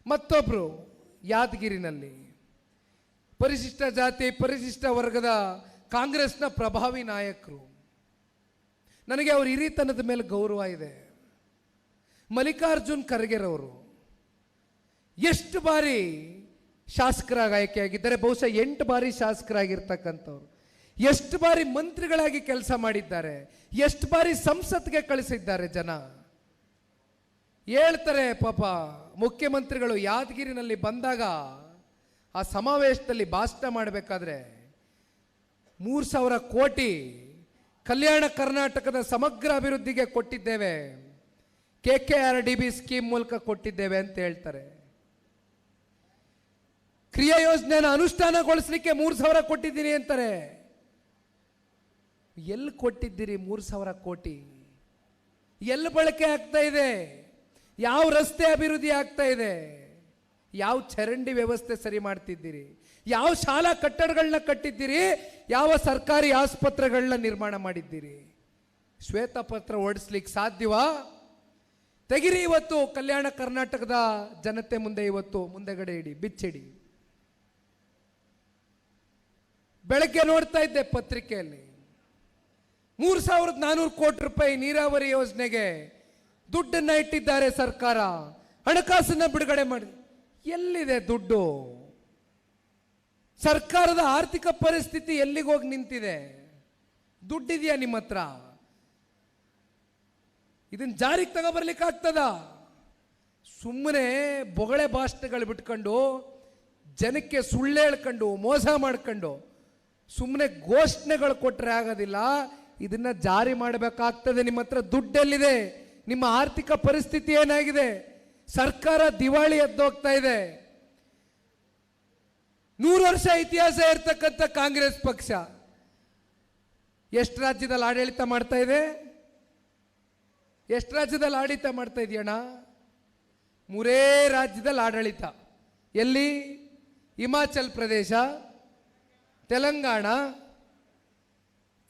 ಮತ್ತೊಬ್ಬರು ಯಾದಗಿರಿನಲ್ಲಿ ಪರಿಶಿಷ್ಟ ಜಾತಿ ಪರಿಶಿಷ್ಟ ವರ್ಗದ ಕಾಂಗ್ರೆಸ್ನ ಪ್ರಭಾವಿ ನಾಯಕರು. ನನಗೆ ಅವ್ರ ಹಿರಿತನದ ಮೇಲೆ ಗೌರವ ಇದೆ. ಮಲ್ಲಿಕಾರ್ಜುನ್ ಖರ್ಗೆರವರು ಎಷ್ಟು ಬಾರಿ ಶಾಸಕರಾಗಿ ಆಯ್ಕೆಯಾಗಿದ್ದಾರೆ, ಬಹುಶಃ 8 ಬಾರಿ ಶಾಸಕರಾಗಿರ್ತಕ್ಕಂಥವ್ರು. ಎಷ್ಟು ಬಾರಿ ಮಂತ್ರಿಗಳಾಗಿ ಕೆಲಸ ಮಾಡಿದ್ದಾರೆ, ಎಷ್ಟು ಬಾರಿ ಸಂಸತ್ಗೆ ಕಳಿಸಿದ್ದಾರೆ. ಜನ ಹೇಳ್ತಾರೆ ಪಾಪ ಮುಖ್ಯಮಂತ್ರಿಗಳು ಯಾದಗಿರಿನಲ್ಲಿ ಬಂದಾಗ ಆ ಸಮಾವೇಶದಲ್ಲಿ ಭಾಷಣ ಮಾಡಬೇಕಾದ್ರೆ 3,000 ಕೋಟಿ ಕಲ್ಯಾಣ ಕರ್ನಾಟಕದ ಸಮಗ್ರ ಅಭಿವೃದ್ಧಿಗೆ ಕೊಟ್ಟಿದ್ದೇವೆ, KKRDB ಸ್ಕೀಮ್ ಮೂಲಕ ಕೊಟ್ಟಿದ್ದೇವೆ ಅಂತ ಹೇಳ್ತಾರೆ. ಕ್ರಿಯಾ ಯೋಜನೆಯನ್ನು ಅನುಷ್ಠಾನಗೊಳಿಸಲಿಕ್ಕೆ 3,000 ಕೊಟ್ಟಿದ್ದೀನಿ ಅಂತಾರೆ. ಎಲ್ಲಿ ಕೊಟ್ಟಿದ್ದೀರಿ 3,000 ಕೋಟಿ? ಎಲ್ಲಿ ಬಳಕೆ ಆಗ್ತಾ ಇದೆ? ಯಾವ ರಸ್ತೆ ಅಭಿವೃದ್ಧಿ ಆಗ್ತಾ ಇದೆ? ಯಾವ ಚರಂಡಿ ವ್ಯವಸ್ಥೆ ಸರಿ ಮಾಡ್ತಿದ್ದೀರಿ? ಯಾವ ಶಾಲಾ ಕಟ್ಟಡಗಳನ್ನ ಕಟ್ಟಿದ್ದೀರಿ? ಯಾವ ಸರ್ಕಾರಿ ಆಸ್ಪತ್ರೆಗಳನ್ನ ನಿರ್ಮಾಣ ಮಾಡಿದ್ದೀರಿ? ಶ್ವೇತಪತ್ರ ಹೊರಡಿಸ್ಲಿಕ್ಕೆ ಸಾಧ್ಯವಾ? ತೆಗಿರಿ. ಇವತ್ತು ಕಲ್ಯಾಣ ಕರ್ನಾಟಕದ ಜನತೆ ಮುಂದೆ ಇವತ್ತು ಮುಂದೆಗಡೆ ಇಡಿ, ಬಿಚ್ಚಿಡಿ. ಬೆಳಗ್ಗೆ ನೋಡ್ತಾ ಇದ್ದೆ ಪತ್ರಿಕೆಯಲ್ಲಿ 3,400 ಕೋಟಿ ರೂಪಾಯಿ ನೀರಾವರಿ ಯೋಜನೆಗೆ ದುಡ್ಡನ್ನ ಇಟ್ಟಿದ್ದಾರೆ ಸರ್ಕಾರ, ಹಣಕಾಸನ್ನ ಬಿಡುಗಡೆ ಮಾಡಿ. ಎಲ್ಲಿದೆ ದುಡ್ಡು? ಸರ್ಕಾರದ ಆರ್ಥಿಕ ಪರಿಸ್ಥಿತಿ ಎಲ್ಲಿಗೆ ಹೋಗಿ ನಿಂತಿದೆ? ದುಡ್ಡಿದೆಯಾ ನಿಮ್ಮ ಹತ್ರ? ಇದನ್ನ ಜಾರಿಗೆ ತಗೋಬರ್ಲಿಕ್ಕೆ ಆಗ್ತದ? ಸುಮ್ಮನೆ ಬೊಗಳೆ ಭಾಷಣಗಳು ಬಿಟ್ಕೊಂಡು ಜನಕ್ಕೆ ಸುಳ್ಳು ಹೇಳ್ಕೊಂಡು ಮೋಸ ಮಾಡ್ಕೊಂಡು ಸುಮ್ಮನೆ ಘೋಷಣೆಗಳು ಕೊಟ್ಟರೆ ಆಗೋದಿಲ್ಲ. ಇದನ್ನ ಜಾರಿ ಮಾಡಬೇಕಾಗ್ತದೆ. ನಿಮ್ಮ ಹತ್ರ ದುಡ್ಡೆಲ್ಲಿದೆ? ನಿಮ್ಮ ಆರ್ಥಿಕ ಪರಿಸ್ಥಿತಿ ಏನಾಗಿದೆ? ಸರ್ಕಾರ ದಿವಾಳಿ ಎದ್ದೋಗ್ತಾ ಇದೆ. 100 ವರ್ಷ ಇತಿಹಾಸ ಇರ್ತಕ್ಕಂಥ ಕಾಂಗ್ರೆಸ್ ಪಕ್ಷ ಎಷ್ಟು ರಾಜ್ಯದಲ್ಲಿ ಆಡಳಿತ ಮಾಡ್ತಾ ಇದೆ? ಎಷ್ಟು ರಾಜ್ಯದಲ್ಲಿ ಆಡಳಿತ ಮಾಡ್ತಾ ಇದೆಯಣ್ಣ? 3 ರಾಜ್ಯದಲ್ಲಿ ಆಡಳಿತ. ಎಲ್ಲಿ? ಹಿಮಾಚಲ್ ಪ್ರದೇಶ, ತೆಲಂಗಾಣ,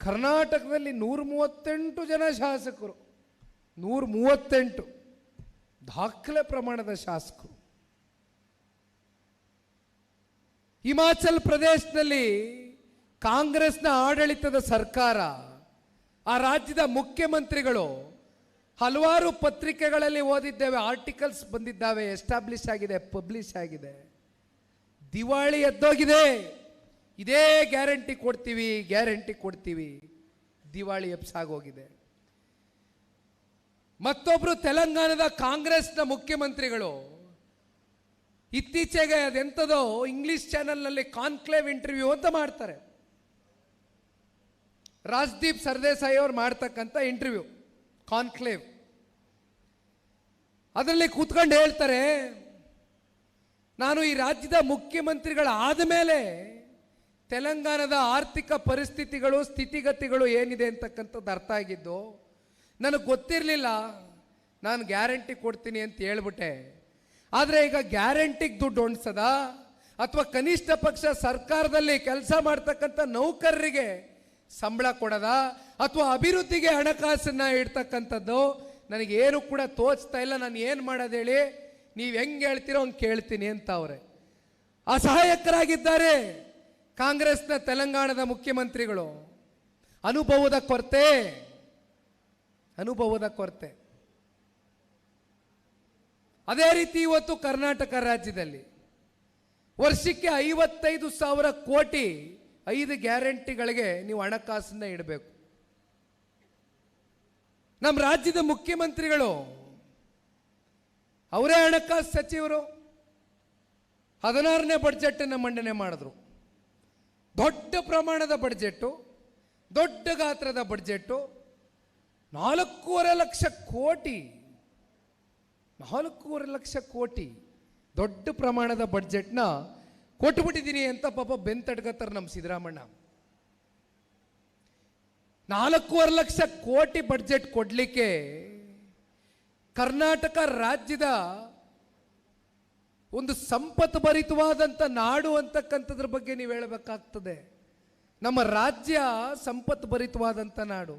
ಕರ್ನಾಟಕದಲ್ಲಿ 138 ಜನ ಶಾಸಕರು. 138 ದಾಖಲೆ ಪ್ರಮಾಣದ ಶಾಸಕರು. ಹಿಮಾಚಲ್ ಪ್ರದೇಶದಲ್ಲಿ ಕಾಂಗ್ರೆಸ್ನ ಆಡಳಿತದ ಸರ್ಕಾರ, ಆ ರಾಜ್ಯದ ಮುಖ್ಯಮಂತ್ರಿಗಳು ಹಲವಾರು ಪತ್ರಿಕೆಗಳಲ್ಲಿ ಓದಿದ್ದೇವೆ, ಆರ್ಟಿಕಲ್ಸ್ ಬಂದಿದ್ದಾವೆ, ಎಸ್ಟಾಬ್ಲಿಷ್ ಆಗಿದೆ, ಪಬ್ಲಿಷ್ ಆಗಿದೆ. ದಿವಾಳಿ ಎದ್ದೋಗಿದೆ. ಇದೇ ಗ್ಯಾರಂಟಿ ಕೊಡ್ತೀವಿ, ಗ್ಯಾರಂಟಿ ಕೊಡ್ತೀವಿ, ದಿವಾಳಿ ಎಬ್ಸಾಗೋಗಿದೆ. ಮತ್ತೊಬ್ರು ತೆಲಂಗಾಣದ ಕಾಂಗ್ರೆಸ್ನ ಮುಖ್ಯಮಂತ್ರಿಗಳು ಇತ್ತೀಚೆಗೆ ಅದೆಂಥದೋ ಇಂಗ್ಲಿಷ್ ಚಾನೆಲ್ನಲ್ಲಿ ಕಾನ್ಕ್ಲೇವ್ ಇಂಟರ್ವ್ಯೂ ಅಂತ ಮಾಡ್ತಾರೆ. ರಾಜ್ದೀಪ್ ಸರ್ದೇಸಾಯಿ ಅವರು ಮಾಡ್ತಕ್ಕಂಥ ಇಂಟರ್ವ್ಯೂ ಕಾನ್ಕ್ಲೇವ್. ಅದರಲ್ಲಿ ಕೂತ್ಕೊಂಡು ಹೇಳ್ತಾರೆ, ನಾನು ಈ ರಾಜ್ಯದ ಮುಖ್ಯಮಂತ್ರಿಗಳಾದ ಮೇಲೆ ತೆಲಂಗಾಣದ ಆರ್ಥಿಕ ಪರಿಸ್ಥಿತಿಗಳು ಸ್ಥಿತಿಗತಿಗಳು ಏನಿದೆ ಅಂತಕ್ಕಂಥದ್ದು ಅರ್ಥ ಆಗಿದ್ದು. ನನಗೆ ಗೊತ್ತಿರಲಿಲ್ಲ, ನಾನು ಗ್ಯಾರಂಟಿ ಕೊಡ್ತೀನಿ ಅಂತ ಹೇಳ್ಬಿಟ್ಟೆ. ಆದರೆ ಈಗ ಗ್ಯಾರಂಟಿಗೆ ದುಡ್ಡು ಹೊಂಡ್ಸದ ಅಥವಾ ಕನಿಷ್ಠ ಪಕ್ಷ ಸರ್ಕಾರದಲ್ಲಿ ಕೆಲಸ ಮಾಡ್ತಕ್ಕಂಥ ನೌಕರರಿಗೆ ಸಂಬಳ ಕೊಡದ ಅಥವಾ ಅಭಿವೃದ್ಧಿಗೆ ಹಣಕಾಸನ್ನ ಇಡ್ತಕ್ಕಂಥದ್ದು ನನಗೇನು ಕೂಡ ತೋಚ್ತಾ ಇಲ್ಲ. ನಾನು ಏನು ಮಾಡೋದು ಹೇಳಿ? ನೀವು ಹೆಂಗೆ ಹೇಳ್ತೀರೋ ಹಂಗೆ ಕೇಳ್ತೀನಿ ಅಂತ ಅವರೇ ಅಸಹಾಯಕರಾಗಿದ್ದಾರೆ ಕಾಂಗ್ರೆಸ್ನ ತೆಲಂಗಾಣದ ಮುಖ್ಯಮಂತ್ರಿಗಳು. ಅನುಭವದ ಕೊರತೆ, ಅನುಭವದ ಕೊರತೆ. ಅದೇ ರೀತಿ ಇವತ್ತು ಕರ್ನಾಟಕ ರಾಜ್ಯದಲ್ಲಿ ವರ್ಷಕ್ಕೆ 55,000 ಕೋಟಿ 5 ಗ್ಯಾರಂಟಿಗಳಿಗೆ ನೀವು ಹಣಕಾಸನ್ನ ಇಡಬೇಕು. ನಮ್ಮ ರಾಜ್ಯದ ಮುಖ್ಯಮಂತ್ರಿಗಳು ಅವರೇ ಹಣಕಾಸು ಸಚಿವರು 16ನೇ ಬಡ್ಜೆಟನ್ನು ಮಂಡನೆ ಮಾಡಿದ್ರು. ದೊಡ್ಡ ಪ್ರಮಾಣದ ಬಡ್ಜೆಟ್ಟು, ದೊಡ್ಡ ಗಾತ್ರದ ಬಡ್ಜೆಟ್ಟು, 4.5 ಲಕ್ಷ ಕೋಟಿ, 4.5 ಲಕ್ಷ ಕೋಟಿ ದೊಡ್ಡ ಪ್ರಮಾಣದ ಬಡ್ಜೆಟ್ನ ಕೊಟ್ಟುಬಿಟ್ಟಿದ್ದೀನಿ ಅಂತ ಪಾಪ ಬೆಂತಡ್ಗತ್ತಾರೆ ನಮ್ಮ ಸಿದ್ದರಾಮಣ್ಣ. 4.5 ಲಕ್ಷ ಕೋಟಿ ಬಡ್ಜೆಟ್ ಕೊಡಲಿಕ್ಕೆ ಕರ್ನಾಟಕ ರಾಜ್ಯದ ಒಂದು ಸಂಪತ್ತು ಭರಿತವಾದಂಥ ನಾಡು ಅಂತಕ್ಕಂಥದ್ರ ಬಗ್ಗೆ ನೀವು ಹೇಳಬೇಕಾಗ್ತದೆ. ನಮ್ಮ ರಾಜ್ಯ ಸಂಪತ್ತು ಭರಿತವಾದಂಥ ನಾಡು.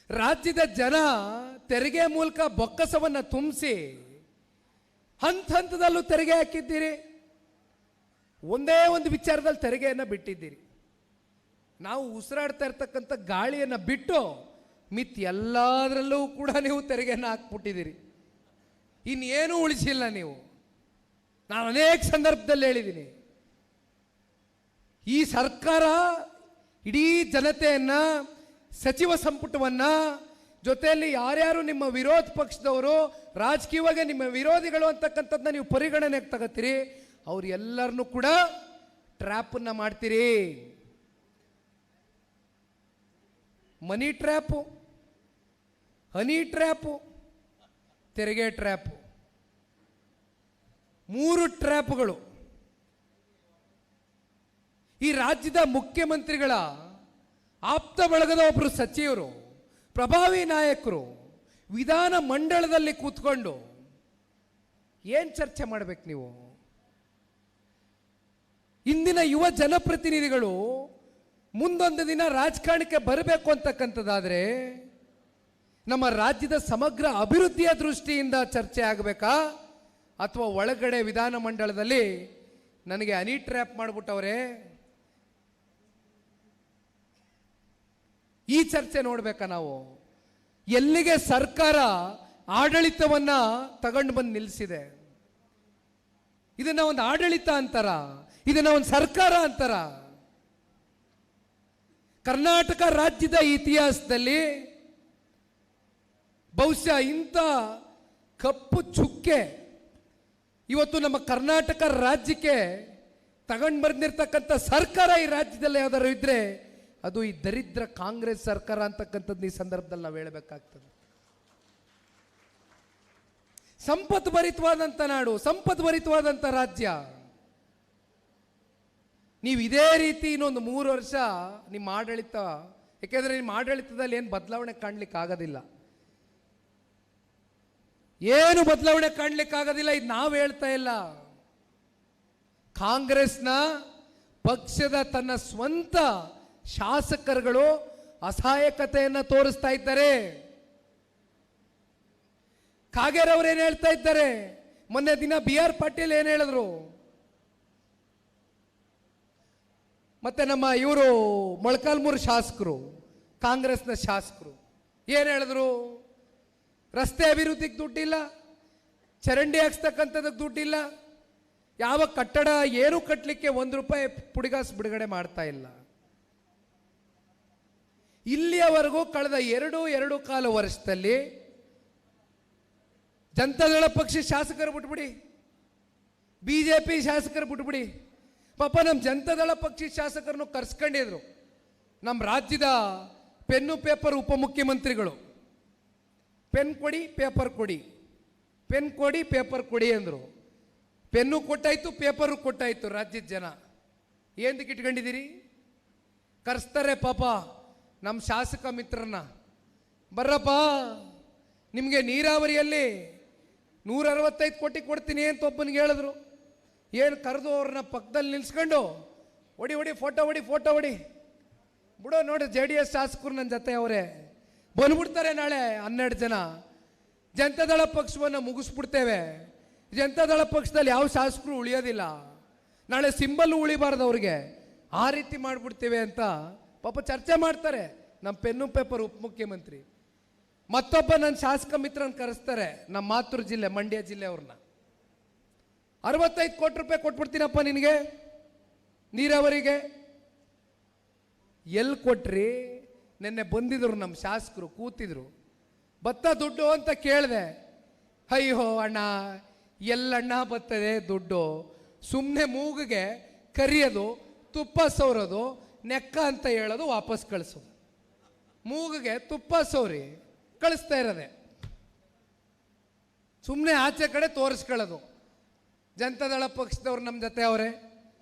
ರಾಜ್ಯದ ಜನ ತೆರಿಗೆ ಮೂಲಕ ಬೊಕ್ಕಸವನ್ನು ತುಂಬಿಸಿ ಹಂತ ಹಂತದಲ್ಲೂ ತೆರಿಗೆ ಹಾಕಿದ್ದೀರಿ, ಒಂದೇ ಒಂದು ವಿಚಾರದಲ್ಲಿ ತೆರಿಗೆಯನ್ನು ಬಿಟ್ಟಿದ್ದೀರಿ. ನಾವು ಉಸಿರಾಡ್ತಾ ಇರ್ತಕ್ಕಂಥ ಗಾಳಿಯನ್ನು ಬಿಟ್ಟು ಮಿತ್ ಎಲ್ಲದರಲ್ಲೂ ಕೂಡ ನೀವು ತೆರಿಗೆಯನ್ನು ಹಾಕ್ಬಿಟ್ಟಿದ್ದೀರಿ. ಇನ್ನೇನು ಉಳಿಸಿಲ್ಲ ನೀವು. ನಾನು ಅನೇಕ ಸಂದರ್ಭದಲ್ಲಿ ಹೇಳಿದ್ದೀನಿ, ಈ ಸರ್ಕಾರ ಇಡೀ ಜನತೆಯನ್ನ, ಸಚಿವ ಸಂಪುಟವನ್ನ, ಜೊತೆಯಲ್ಲಿ ಯಾರ್ಯಾರು ನಿಮ್ಮ ವಿರೋಧ ಪಕ್ಷದವರು, ರಾಜಕೀಯವಾಗಿ ನಿಮ್ಮ ವಿರೋಧಿಗಳು ಅಂತಕ್ಕಂಥದ್ದನ್ನ ನೀವು ಪರಿಗಣನೆಗೆ ತಗೋತೀರಿ, ಅವ್ರೆಲ್ಲರನ್ನೂ ಕೂಡ ಟ್ರ್ಯಾಪನ್ನು ಮಾಡ್ತೀರಿ. ಮನಿ ಟ್ರ್ಯಾಪು, ಹನಿ ಟ್ರ್ಯಾಪು, ತೆರಿಗೆ ಟ್ರ್ಯಾಪು, 3 ಟ್ರ್ಯಾಪ್ಗಳು. ಈ ರಾಜ್ಯದ ಮುಖ್ಯಮಂತ್ರಿಗಳ ಆಪ್ತ ಬಳಗದ ಒಬ್ಬರು ಸಚಿವರು, ಪ್ರಭಾವಿ ನಾಯಕರು ವಿಧಾನ ಮಂಡಲದಲ್ಲಿ ಕೂತ್ಕೊಂಡು ಏನು ಚರ್ಚೆ ಮಾಡಬೇಕು ನೀವು? ಇಂದಿನ ಯುವ ಜನಪ್ರತಿನಿಧಿಗಳು ಮುಂದೊಂದು ದಿನ ರಾಜಕಾರಣಕ್ಕೆ ಬರಬೇಕು ಅಂತಕ್ಕಂಥದ್ದಾದರೆ ನಮ್ಮ ರಾಜ್ಯದ ಸಮಗ್ರ ಅಭಿವೃದ್ಧಿಯ ದೃಷ್ಟಿಯಿಂದ ಚರ್ಚೆ ಆಗಬೇಕಾ, ಅಥವಾ ಒಳಗಡೆ ವಿಧಾನ ಮಂಡಲದಲ್ಲಿ ನನಗೆ ಹನಿ ಟ್ರ್ಯಾಪ್ ಮಾಡಿಬಿಟ್ಟವ್ರೆ, ಈ ಚರ್ಚೆ ನೋಡ್ಬೇಕಾ ನಾವು? ಎಲ್ಲಿಗೆ ಸರ್ಕಾರ ಆಡಳಿತವನ್ನ ತಗೊಂಡು ಬಂದು ನಿಲ್ಲಿಸಿದೆ? ಇದನ್ನ ಒಂದು ಆಡಳಿತ ಅಂತಾರ? ಇದನ್ನ ಒಂದು ಸರ್ಕಾರ ಅಂತಾರ? ಕರ್ನಾಟಕ ರಾಜ್ಯದ ಇತಿಹಾಸದಲ್ಲಿ ಬಹುಶಃ ಇಂಥ ಕಪ್ಪು ಚುಕ್ಕೆ ಇವತ್ತು ನಮ್ಮ ಕರ್ನಾಟಕ ರಾಜ್ಯಕ್ಕೆ ತಗೊಂಡು ಬಂದಿರತಕ್ಕಂಥ ಸರ್ಕಾರ ಈ ರಾಜ್ಯದಲ್ಲಿ ಯಾವ್ದಾದ್ರು ಇದ್ರೆ ಅದು ಈ ದರಿದ್ರ ಕಾಂಗ್ರೆಸ್ ಸರ್ಕಾರ ಅಂತಕ್ಕಂಥದ್ದು ಈ ಸಂದರ್ಭದಲ್ಲಿ ನಾವು ಹೇಳಬೇಕಾಗ್ತದೆ. ಸಂಪತ್ತು ಭರಿತವಾದಂಥ ನಾಡು, ಸಂಪತ್ತು ಭರಿತವಾದಂಥ ರಾಜ್ಯ. ನೀವು ಇದೇ ರೀತಿ ಇನ್ನೊಂದು 3 ವರ್ಷ ನಿಮ್ಮ ಆಡಳಿತ, ಯಾಕೆಂದ್ರೆ ನಿಮ್ಮ ಆಡಳಿತದಲ್ಲಿ ಏನು ಬದಲಾವಣೆ ಕಾಣ್ಲಿಕ್ಕೆ ಆಗೋದಿಲ್ಲ, ಏನು ಬದಲಾವಣೆ ಕಾಣ್ಲಿಕ್ಕೆ ಆಗೋದಿಲ್ಲ. ಇದು ನಾವು ಹೇಳ್ತಾ ಇಲ್ಲ, ಕಾಂಗ್ರೆಸ್ನ ಪಕ್ಷದ ತನ್ನ ಸ್ವಂತ ಶಾಸಕರುಗಳು ಅಸಹಾಯಕತೆಯನ್ನು ತೋರಿಸ್ತಾ ಇದ್ದಾರೆ. ಕಾಗೇರ್ ಅವರು ಏನು ಹೇಳ್ತಾ ಇದ್ದಾರೆ? ಮೊನ್ನೆ ದಿನ BR ಪಾಟೀಲ್ ಏನು ಹೇಳಿದ್ರು? ಮತ್ತೆ ನಮ್ಮ ಇವರು ಮೊಳಕಾಲ್ಮೂರು ಶಾಸಕರು, ಕಾಂಗ್ರೆಸ್ನ ಶಾಸಕರು ಏನು ಹೇಳಿದ್ರು? ರಸ್ತೆ ಅಭಿವೃದ್ಧಿಗೆ ದುಡ್ಡಿಲ್ಲ, ಚರಂಡಿ ಹಾಕ್ಸ್ತಕ್ಕಂಥದಕ್ಕೆ ದುಡ್ಡಿಲ್ಲ, ಯಾವ ಕಟ್ಟಡ ಏನು ಕಟ್ಟಲಿಕ್ಕೆ ₹1 ಪುಡಿಗಾಸು ಬಿಡುಗಡೆ ಮಾಡ್ತಾ ಇಲ್ಲ. ಇಲ್ಲಿಯವರೆಗೂ ಕಳೆದ 2.25 ವರ್ಷದಲ್ಲಿ ಜನತಾದಳ ಪಕ್ಷ ಶಾಸಕರು ಬಿಟ್ಬಿಡಿ, BJP ಶಾಸಕರು ಬಿಟ್ಬಿಡಿ, ಪಾಪ ನಮ್ಮ ಜನತಾದಳ ಪಕ್ಷ ಶಾಸಕರನ್ನು ಕರ್ಸ್ಕೊಂಡಿದ್ರು. ನಮ್ಮ ರಾಜ್ಯದ ಪೆನ್ನು ಪೇಪರ್ ಉಪಮುಖ್ಯಮಂತ್ರಿಗಳು ಪೆನ್ ಕೊಡಿ ಪೇಪರ್ ಕೊಡಿ, ಪೆನ್ ಕೊಡಿ ಪೇಪರ್ ಕೊಡಿ ಅಂದರು. ಪೆನ್ನು ಕೊಟ್ಟಾಯ್ತು, ಪೇಪರು ಕೊಟ್ಟಾಯ್ತು. ರಾಜ್ಯದ ಜನ ಏನಕ್ಕೆ ಇಟ್ಕೊಂಡಿದ್ದೀರಿ? ಕರೆಸ್ತಾರೆ ಪಾಪ ನಮ್ಮ ಶಾಸಕ ಮಿತ್ರರನ್ನ, ಬರ್ರಪ್ಪ ನಿಮಗೆ ನೀರಾವರಿಯಲ್ಲಿ 165 ಕೋಟಿ ಕೊಡ್ತೀನಿ ಅಂತ ಒಬ್ಬನಿಗೆ ಹೇಳಿದ್ರು. ಏನು ಕರೆದು ಅವ್ರನ್ನ ಪಕ್ಕದಲ್ಲಿ ನಿಲ್ಸ್ಕೊಂಡು ಹೊಡಿ ಹೊಡಿ ಫೋಟೋ ಹೊಡಿ ಫೋಟೋ ಹೊಡಿ ಬಿಡೋ ನೋಡಿ, JDS ಶಾಸಕರು ನನ್ನ ಜೊತೆ ಅವರೇ ಬಂದ್ಬಿಡ್ತಾರೆ. ನಾಳೆ 12 ಜನ ಜನತಾದಳ ಪಕ್ಷವನ್ನು ಮುಗಿಸ್ಬಿಡ್ತೇವೆ. ಜನತಾದಳ ಪಕ್ಷದಲ್ಲಿ ಯಾವ ಶಾಸಕರು ಉಳಿಯೋದಿಲ್ಲ, ನಾಳೆ ಸಿಂಬಲ್ ಉಳಿಬಾರ್ದು ಅವ್ರಿಗೆ, ಆ ರೀತಿ ಮಾಡಿಬಿಡ್ತೇವೆ ಅಂತ ಪಾಪ ಚರ್ಚೆ ಮಾಡ್ತಾರೆ ನಮ್ಮ ಪೆನ್ನು ಪೇಪರ್ ಉಪಮುಖ್ಯಮಂತ್ರಿ. ಮತ್ತೊಬ್ಬ ನನ್ನ ಶಾಸಕ ಮಿತ್ರನ ಕರೆಸ್ತಾರೆ, ನಮ್ಮ ಮಾತೃ ಜಿಲ್ಲೆ ಮಂಡ್ಯ ಜಿಲ್ಲೆ ಅವ್ರನ್ನ. 65 ಕೋಟಿ ರೂಪಾಯಿ ಕೊಟ್ಬಿಡ್ತೀನಪ್ಪ ನಿನಗೆ ನೀರಾವರಿಗೆ. ಎಲ್ಲಿ ಕೊಟ್ರಿ? ನಿನ್ನೆ ಬಂದಿದ್ರು ನಮ್ಮ ಶಾಸಕರು, ಕೂತಿದ್ರು. ಭತ್ತ ದುಡ್ಡು ಅಂತ ಕೇಳಿದೆ. ಅಯ್ಯೋ ಅಣ್ಣ, ಎಲ್ಲಣ್ಣ ಬರ್ತದೆ ದುಡ್ಡು? ಸುಮ್ಮನೆ ಮೂಗಿಗೆ ಕರಿಯೋದು, ತುಪ್ಪ ಸೌರೋದು, ನೆಕ್ಕ ಅಂತ ಹೇಳೋದು, ವಾಪಸ್ ಕಳಿಸೋದು. ಮೂಗಿಗೆ ತುಪ್ಪ ಸೌರಿ ಕಳಿಸ್ತಾ ಇರೋದೆ, ಸುಮ್ಮನೆ ಆಚೆ ಕಡೆ ತೋರಿಸ್ಕೊಳ್ಳೋದು. ಜನತಾದಳ ಪಕ್ಷದವ್ರು ನಮ್ಮ ಜೊತೆ ಅವರೇ.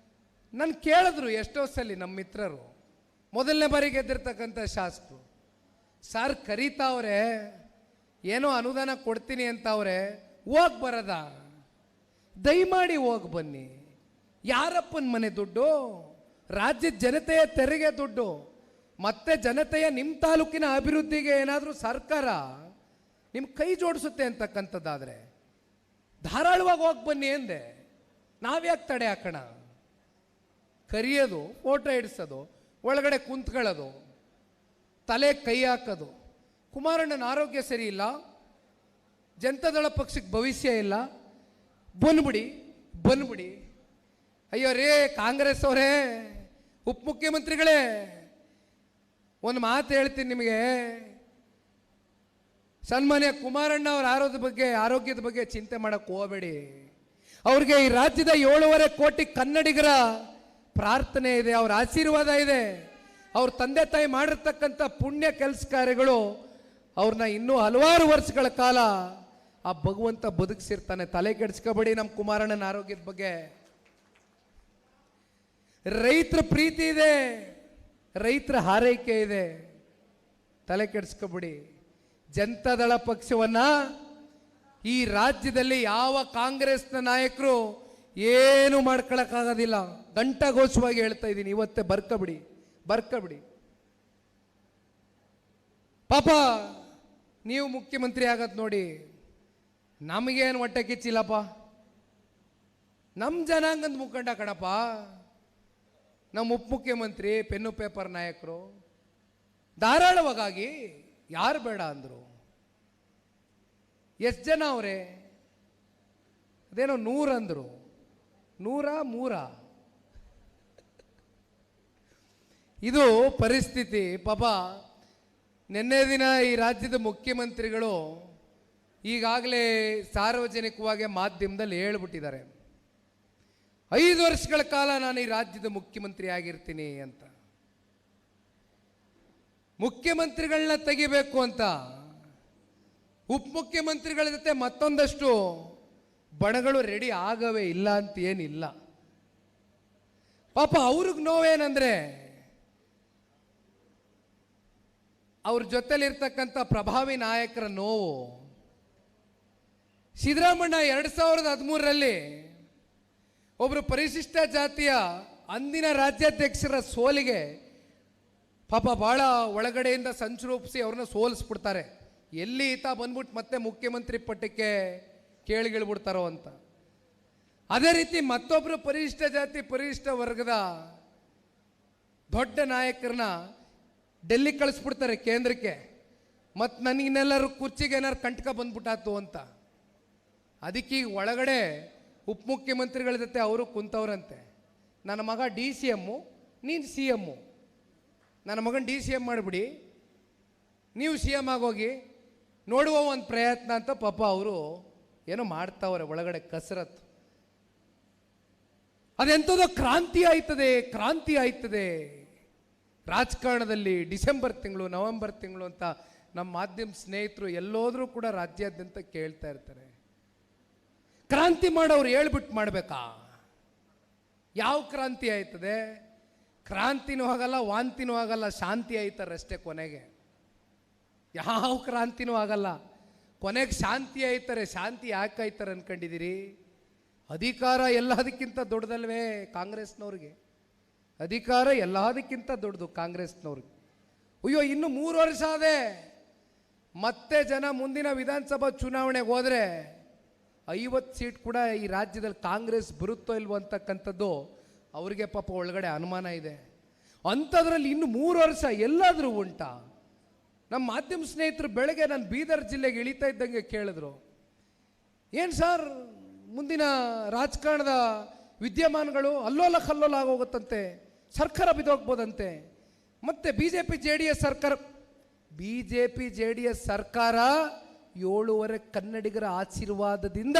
ನಾನು ಕೇಳಿದ್ರು ಎಷ್ಟೋ ಸಲ ನಮ್ಮ ಮಿತ್ರರು, ಮೊದಲನೇ ಬಾರಿ ಗೆದ್ದಿರ್ತಕ್ಕಂಥ ಶಾಸಕರು, ಸರ್ ಕರೀತಾವ್ರೆ, ಏನೋ ಅನುದಾನ ಕೊಡ್ತೀನಿ ಅಂತ ಅವ್ರೆ, ಹೋಗಿ ಬರದ, ದಯಮಾಡಿ ಹೋಗಿ ಬನ್ನಿ. ಯಾರಪ್ಪನ ಮನೆ ದುಡ್ಡು? ರಾಜ್ಯದ ಜನತೆಯ ತೆರಿಗೆ ದುಡ್ಡು. ಮತ್ತೆ ಜನತೆಯ ನಿಮ್ಮ ತಾಲೂಕಿನ ಅಭಿವೃದ್ಧಿಗೆ ಏನಾದರೂ ಸರ್ಕಾರ ನಿಮ್ಮ ಕೈ ಜೋಡಿಸುತ್ತೆ ಅಂತಕ್ಕಂಥದ್ದಾದರೆ ಧಾರಾಳವಾಗಿ ಹೋಗಿ ಬನ್ನಿ ಎಂದೆ. ನಾವ್ಯಾಕೆ ತಡೆ ಹಾಕೋಣ? ಕರಿಯೋದು, ಫೋಟೋ ಇಡಿಸೋದು, ಒಳಗಡೆ ಕುಂತ್ಕೊಳ್ಳೋದು, ತಲೆ ಕೈ ಹಾಕೋದು. ಕುಮಾರಣ್ಣನ ಆರೋಗ್ಯ ಸರಿ ಇಲ್ಲ, ಜನತಾದಳ ಪಕ್ಷಕ್ಕೆ ಭವಿಷ್ಯ ಇಲ್ಲ, ಬಂದ್ಬಿಡಿ. ಅಯ್ಯೋ ರೇ ಕಾಂಗ್ರೆಸ್ ಅವರೇ, ಉಪಮುಖ್ಯಮಂತ್ರಿಗಳೇ, ಒಂದು ಮಾತು ಹೇಳ್ತೀನಿ ನಿಮಗೆ. ಸನ್ಮಾನ್ಯ ಕುಮಾರಣ್ಣ ಅವರ ಆರೋಗ್ಯದ ಬಗ್ಗೆ ಚಿಂತೆ ಮಾಡಕ್ಕೆ ಹೋಗಬೇಡಿ. ಅವ್ರಿಗೆ ಈ ರಾಜ್ಯದ 7.5 ಕೋಟಿ ಕನ್ನಡಿಗರ ಪ್ರಾರ್ಥನೆ ಇದೆ, ಅವ್ರ ಆಶೀರ್ವಾದ ಇದೆ. ಅವ್ರ ತಂದೆ ತಾಯಿ ಮಾಡಿರ್ತಕ್ಕಂಥ ಪುಣ್ಯ ಕೆಲಸ ಕಾರ್ಯಗಳು ಅವ್ರನ್ನ ಇನ್ನೂ ಹಲವಾರು ವರ್ಷಗಳ ಕಾಲ ಆ ಭಗವಂತ ಬದುಕಿಸಿರ್ತಾನೆ. ತಲೆ ಕೆಡಿಸ್ಕೋಬೇಡಿ ನಮ್ಮ ಕುಮಾರಣ್ಣನ ಆರೋಗ್ಯದ ಬಗ್ಗೆ. ರೈತರ ಪ್ರೀತಿ ಇದೆ, ರೈತರ ಹಾರೈಕೆ ಇದೆ, ತಲೆ ಕೆಡಿಸ್ಕೋಬೇಡಿ. ಜನತಾದಳ ಪಕ್ಷವನ್ನ ಈ ರಾಜ್ಯದಲ್ಲಿ ಯಾವ ಕಾಂಗ್ರೆಸ್ನ ನಾಯಕರು ಏನು ಮಾಡ್ಕೊಳಕ್ಕಾಗೋದಿಲ್ಲ. ಘಂಟಾಘೋಷವಾಗಿ ಹೇಳ್ತಾ ಇದ್ದೀನಿ, ಇವತ್ತೇ ಬರ್ಕಬಿಡಿ. ಪಾಪ ನೀವು ಮುಖ್ಯಮಂತ್ರಿ ಆಗದ್ ನೋಡಿ, ನಮಗೇನು ಹೊಟ್ಟೆ ಕಿಚ್ಚಿಲ್ಲಪ್ಪ. ನಮ್ಮ ಜನಾಂಗದ ಮುಖಂಡ ಕಣಪ್ಪ, ನಮ್ಮ ಉಪಮುಖ್ಯಮಂತ್ರಿ ಪೆನ್ನು ಪೇಪರ್ ನಾಯಕರು ಧಾರಾಳವಾಗಿ ಯಾರು ಬೇಡ ಅಂದರು. ಎಷ್ಟು ಜನ ಅವರೇ? ಅದೇನೋ 100 ಅಂದರು. 100 ಇದು ಪರಿಸ್ಥಿತಿ. ಪಾಪ ನಿನ್ನೆ ದಿನ ಈ ರಾಜ್ಯದ ಮುಖ್ಯಮಂತ್ರಿಗಳು ಈಗಾಗಲೇ ಸಾರ್ವಜನಿಕವಾಗಿ ಮಾಧ್ಯಮದಲ್ಲಿ ಹೇಳ್ಬಿಟ್ಟಿದ್ದಾರೆ, 5 ವರ್ಷಗಳ ಕಾಲ ನಾನು ಈ ರಾಜ್ಯದ ಮುಖ್ಯಮಂತ್ರಿ ಆಗಿರ್ತೀನಿ ಅಂತ. ಮುಖ್ಯಮಂತ್ರಿಗಳನ್ನ ತೆಗಿಬೇಕು ಅಂತ ಉಪಮುಖ್ಯಮಂತ್ರಿಗಳ ಜೊತೆ ಮತ್ತೊಂದಷ್ಟು ಬಣಗಳು ರೆಡಿ ಆಗವೇ ಇಲ್ಲ ಅಂತ ಏನಿಲ್ಲ. ಪಾಪ ಅವ್ರಿಗೆ ನೋವೇನಂದ್ರೆ, ಅವ್ರ ಜೊತೆಲಿರ್ತಕ್ಕಂಥ ಪ್ರಭಾವಿ ನಾಯಕರ ನೋವು. ಸಿದ್ದರಾಮಣ್ಣ 2013ರಲ್ಲಿ ಒಬ್ಬರು ಪರಿಶಿಷ್ಟ ಜಾತಿಯ ಅಂದಿನ ರಾಜ್ಯಾಧ್ಯಕ್ಷರ ಸೋಲಿಗೆ ಪಾಪ ಭಾಳ ಒಳಗಡೆಯಿಂದ ಸಂಚು ರೂಪಿಸಿ ಅವ್ರನ್ನ ಸೋಲಿಸ್ಬಿಡ್ತಾರೆ. ಎಲ್ಲಿ ಈತ ಬಂದ್ಬಿಟ್ಟು ಮತ್ತೆ ಮುಖ್ಯಮಂತ್ರಿ ಪಟ್ಟಕ್ಕೆ ಕೇಳಿಗಿಳ್ಬಿಡ್ತಾರೋ ಅಂತ. ಅದೇ ರೀತಿ ಮತ್ತೊಬ್ಬರು ಪರಿಶಿಷ್ಟ ಜಾತಿ ಪರಿಶಿಷ್ಟ ವರ್ಗದ ದೊಡ್ಡ ನಾಯಕರನ್ನ ಡೆಲ್ಲಿ ಕಳಿಸ್ಬಿಡ್ತಾರೆ ಕೇಂದ್ರಕ್ಕೆ. ಮತ್ತು ನನಗಿನ್ನೆಲ್ಲರೂ ಕುರ್ಚಿಗೆ ಏನಾರು ಕಂಟಕ ಬಂದ್ಬಿಟ್ಟಾತು ಅಂತ. ಅದಕ್ಕೆ ಈಗ ಒಳಗಡೆ ಉಪಮುಖ್ಯಮಂತ್ರಿಗಳ ಜೊತೆ ಅವರು ಕುಂತವ್ರಂತೆ. ನನ್ನ ಮಗ DCM, ನೀನು CM. ನನ್ನ ಮಗನ DCM ಮಾಡಿಬಿಡಿ, ನೀವು CM ಆಗೋಗಿ ನೋಡುವ ಒಂದು ಪ್ರಯತ್ನ ಅಂತ ಪಾಪ ಅವರು ಏನೋ ಮಾಡ್ತಾವ್ರೆ ಒಳಗಡೆ ಕಸರತ್ತು. ಅದೆಂಥದೋ ಕ್ರಾಂತಿ ಆಯ್ತದೆ ರಾಜಕಾರಣದಲ್ಲಿ. ಡಿಸೆಂಬರ್ ತಿಂಗಳು, ನವೆಂಬರ್ ತಿಂಗಳು ಅಂತ ನಮ್ಮ ಮಾಧ್ಯಮ ಸ್ನೇಹಿತರು ಎಲ್ಲೋದ್ರೂ ಕೂಡ ರಾಜ್ಯಾದ್ಯಂತ ಕೇಳ್ತಾ ಇರ್ತಾರೆ. ಕ್ರಾಂತಿ ಮಾಡೋರು ಹೇಳ್ಬಿಟ್ಟು ಮಾಡಬೇಕಾ? ಯಾವ ಕ್ರಾಂತಿ ಆಯ್ತದೆ? ಕ್ರಾಂತಿನೂ ಆಗಲ್ಲ, ವಾಂತಿನೂ ಆಗಲ್ಲ, ಶಾಂತಿ ಆಯ್ತಾರಷ್ಟೇ ಕೊನೆಗೆ. ಯಾವ ಕ್ರಾಂತಿನೂ ಆಗಲ್ಲ, ಕೊನೆಗೆ ಶಾಂತಿ ಆಯ್ತಾರೆ. ಶಾಂತಿ ಯಾಕೆ ಆಯ್ತಾರೆ ಅನ್ಕೊಂಡಿದ್ದೀರಿ? ಅಧಿಕಾರ ಎಲ್ಲದಕ್ಕಿಂತ ದೊಡ್ಡದಲ್ವೇ ಕಾಂಗ್ರೆಸ್ನವ್ರಿಗೆ? ಅಧಿಕಾರ ಎಲ್ಲದಕ್ಕಿಂತ ದೊಡ್ಡದು ಕಾಂಗ್ರೆಸ್ನವ್ರಿಗೆ. ಅಯ್ಯೋ, ಇನ್ನು 3 ವರ್ಷ ಆದೆ, ಮತ್ತೆ ಜನ ಮುಂದಿನ ವಿಧಾನಸಭಾ ಚುನಾವಣೆಗೆ ಹೋದರೆ 50 ಸೀಟ್ ಕೂಡ ಈ ರಾಜ್ಯದಲ್ಲಿ ಕಾಂಗ್ರೆಸ್ ಬರುತ್ತೋ ಇಲ್ವೋ ಅಂತಕ್ಕಂಥದ್ದು ಅವರಿಗೆ ಪಾಪ ಒಳಗಡೆ ಅನುಮಾನ ಇದೆ. ಅಂಥದ್ರಲ್ಲಿ ಇನ್ನು 3 ವರ್ಷ ಎಲ್ಲಾದರೂ ಉಂಟಾ? ನಮ್ಮ ಮಾಧ್ಯಮ ಸ್ನೇಹಿತರು ಬೆಳಗ್ಗೆ ನಾನು ಬೀದರ್ ಜಿಲ್ಲೆಗೆ ಇಳಿತಾ ಇದ್ದಂಗೆ ಕೇಳಿದ್ರು, ಏನು ಸರ್ ಮುಂದಿನ ರಾಜಕಾರಣದ ವಿದ್ಯಮಾನಗಳು ಅಲ್ಲೋಲ ಕಲ್ಲೋಲ ಆಗೋಗುತ್ತಂತೆ, ಸರ್ಕಾರ ಬಿದ್ದೋಗ್ಬೋದಂತೆ, ಮತ್ತೆ BJP JDS ಸರ್ಕಾರ 7.5 ಕನ್ನಡಿಗರ ಆಶೀರ್ವಾದದಿಂದ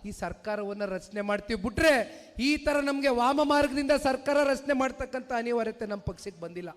ಈ ಸರ್ಕಾರವನ್ನು ರಚನೆ ಮಾಡ್ತೀವಿ. ಬಿಟ್ರೆ ಈ ಥರ ನಮಗೆ ವಾಮ ಮಾರ್ಗದಿಂದ ಸರ್ಕಾರ ರಚನೆ ಮಾಡ್ತಕ್ಕಂಥ ಅನಿವಾರ್ಯತೆ ನಮ್ಮ ಪಕ್ಷಕ್ಕೆ ಬಂದಿಲ್ಲ.